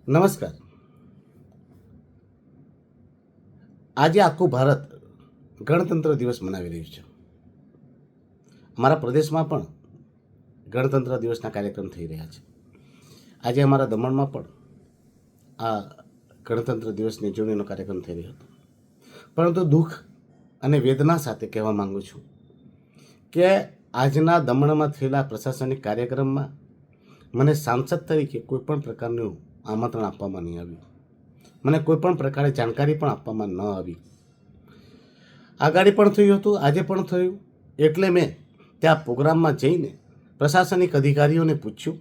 નમસ્કાર. આજે આખું ભારત ગણતંત્ર દિવસ મનાવી રહ્યું છે. અમારા પ્રદેશમાં પણ ગણતંત્ર દિવસના કાર્યક્રમ થઈ રહ્યા છે. આજે અમારા દમણમાં પણ આ ગણતંત્ર દિવસની ઉજવણીનો કાર્યક્રમ થઈ રહ્યો હતો. પરંતુ દુઃખ અને વેદના સાથે કહેવા માંગુ છું કે આજના દમણમાં થયેલા પ્રશાસનિક કાર્યક્રમમાં મને સાંસદ તરીકે કોઈપણ પ્રકારનું આમંત્રણ આપવામાં નહીં આવ્યું. મને કોઈપણ પ્રકારે જાણકારી પણ આપવામાં ન આવી. આગાડી પણ થયું હતું, આજે પણ થયું. એટલે મેં ત્યાં પ્રોગ્રામમાં જઈને પ્રશાસનિક અધિકારીઓને પૂછ્યું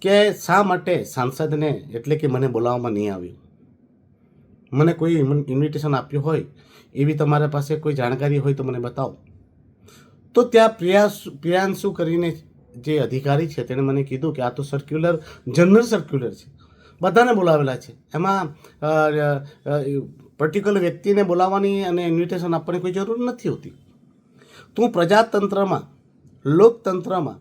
કે શા માટે સાંસદને એટલે કે મને બોલાવવામાં નહીં આવ્યું. મને કોઈ ઇન્વિટેશન આપ્યું હોય એવી તમારા પાસે કોઈ જાણકારી હોય તો મને બતાવો. તો ત્યાં પ્રિયાંશુ કરીને જે અધિકારી છે તેણે મને કીધું કે આ તો સર્ક્યુલર, જનરલ સર્ક્યુલર છે, બધાને બોલાવેલા છે, એમાં પર્ટિક્યુલર વ્યક્તિને બોલાવવાની અને ઇન્વિટેશન આપવાની કોઈ જરૂર નથી હોતી. તો હું પ્રજાતંત્રમાં, લોકતંત્રમાં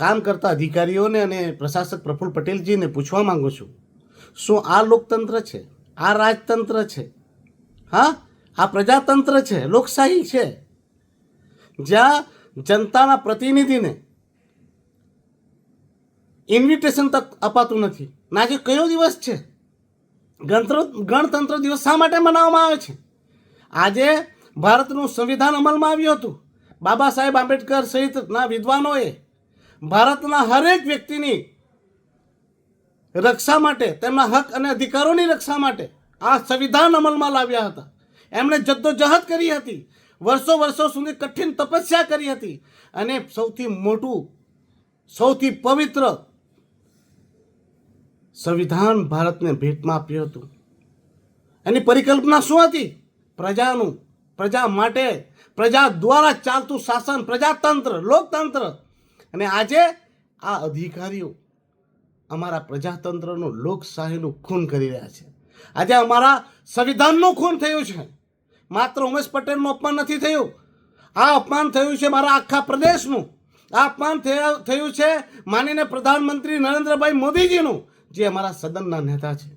કામ કરતા અધિકારીઓને અને પ્રશાસક પ્રફુલ્લ પટેલજીને પૂછવા માંગુ છું, શું આ લોકતંત્ર છે? આ રાજતંત્ર છે? હા, આ પ્રજાતંત્ર છે, લોકશાહી છે, જ્યાં જનતાના પ્રતિનિધિને ઇન્વિટેશન તક અપાતું નથી. ના, આજે કયો દિવસ છે? ગણતંત્ર દિવસ શા માટે મનાવવામાં આવે છે? આજે ભારતનું સંવિધાન અમલમાં આવ્યું હતું. બાબા સાહેબ આંબેડકર સહિતના વિદ્વાનોએ ભારતના હરેક વ્યક્તિની રક્ષા માટે, તેમના હક અને અધિકારોની રક્ષા માટે આ સંવિધાન અમલમાં લાવ્યા હતા. એમણે જદ્દોજહદ કરી હતી, વર્ષો સુધી કઠિન તપસ્યા કરી હતી અને સૌથી મોટું, સૌથી પવિત્ર સંવિધાન ભારતને ભેટમાં આપ્યું હતું. એની પરિકલ્પના શું હતી? પ્રજાનું, પ્રજા માટે, પ્રજા દ્વારા ચાલતું શાસન, પ્રજાતંત્ર, લોકતંત્ર. અને આજે આ અધિકારીઓ અમારા પ્રજાતંત્રનું, લોકશાહીનું ખૂન કરી રહ્યા છે. આજે અમારા સંવિધાનનું ખૂન થયું છે. માત્ર ઉમેશ પટેલનું અપમાન નથી થયું, આ અપમાન થયું છે મારા આખા પ્રદેશનું. આ અપમાન થયું છે માનીને પ્રધાનમંત્રી નરેન્દ્રભાઈ મોદીજીનું, જે અમારા સદનના નેતા છે.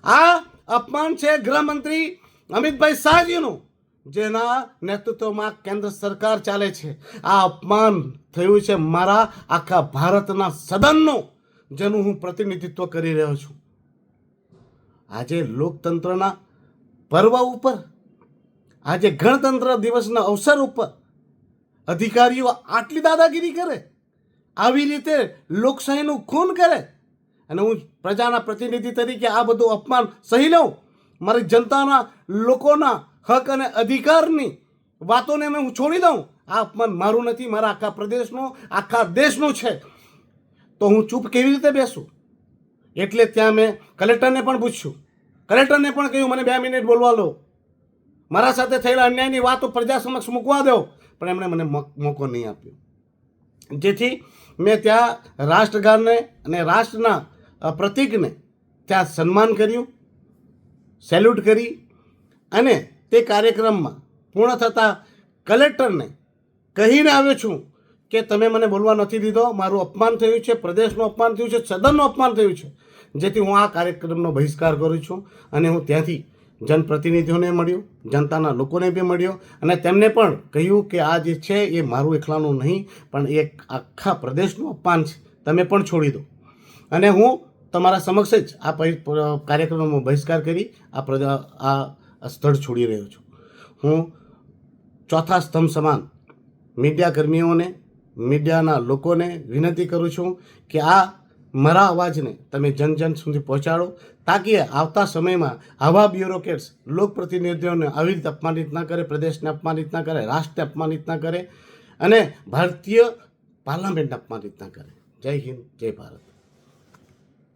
આ અપમાન છે ગૃહમંત્રી અમિતભાઈ શાહજીનું, જેના નેતૃત્વમાં કેન્દ્ર સરકાર ચાલે છે. આ અપમાન થયું છે મારા આખા ભારતના સદનનું, જેનું હું પ્રતિનિધિત્વ કરી રહ્યો છું. આજે લોકતંત્રના પર્વ ઉપર, આજે ગણતંત્ર દિવસના અવસર ઉપર અધિકારીઓ આટલી દાદાગીરી કરે, આવી રીતે લોકશાહીનું ખૂન કરે, અને હું પ્રજાના પ્રતિનિધિ તરીકે આ બધું અપમાન સહી લઉં? મારી જનતાના, લોકોના હક અને અધિકારની વાતોને હું છોડી દઉં? આ અપમાન મારું નથી, મારા આખા પ્રદેશનું, આખા દેશનું છે. તો હું ચૂપ કેવી રીતે બેસું? એટલે ત્યાં મેં કલેક્ટરને પણ પૂછ્યું, કલેક્ટરને પણ કહ્યું મને 2 મિનિટ બોલવા લો, મારા સાથે થયેલા અન્યાયની વાતો પ્રજા સમક્ષ મૂકવા દો. પણ એમણે મને મોકો નહીં આપ્યો. જેથી મેં ત્યાં રાષ્ટ્રગાનને અને રાષ્ટ્રના પ્રતીકને ત્યાં સન્માન કર્યું, સેલ્યુટ કરી, અને તે કાર્યક્રમમાં પૂર્ણ થતાં કલેક્ટરને કહીને આવ્યો છું કે તમે મને બોલવા નથી દીધો, મારું અપમાન થયું છે, પ્રદેશનું અપમાન થયું છે, સદનનું અપમાન થયું છે. જેથી હું આ કાર્યક્રમનો બહિષ્કાર કરું છું. અને હું ત્યાંથી જનપ્રતિનિધિઓને મળ્યો, જનતાના લોકોને બી મળ્યો, અને તેમને પણ કહ્યું કે આ જે છે એ મારું એકલાનું નહીં, પણ એ આખા પ્રદેશનું અપમાન છે, તમે પણ છોડી દો. અને હું તમારા સમક્ષ જ આ કાર્યક્રમનો બહિષ્કાર કરી આ સ્થળ છોડી રહ્યો છું. હું ચોથા સ્તંભ સમાન મીડિયા કર્મીઓને, મીડિયાના લોકોને વિનંતી કરું છું કે આ મારા અવાજને તમે જન સુધી પહોંચાડો, તાકી આવતા સમયમાં આવા બ્યુરોક્રેટ્સ લોકપ્રતિનિધિઓને આવી રીતે અપમાનિત ન કરે, પ્રદેશને અપમાનિત ન કરે, રાષ્ટ્રને અપમાનિત ન કરે, અને ભારતીય પાર્લામેન્ટને અપમાનિત ન કરે. જય હિન્દ, જય ભારત.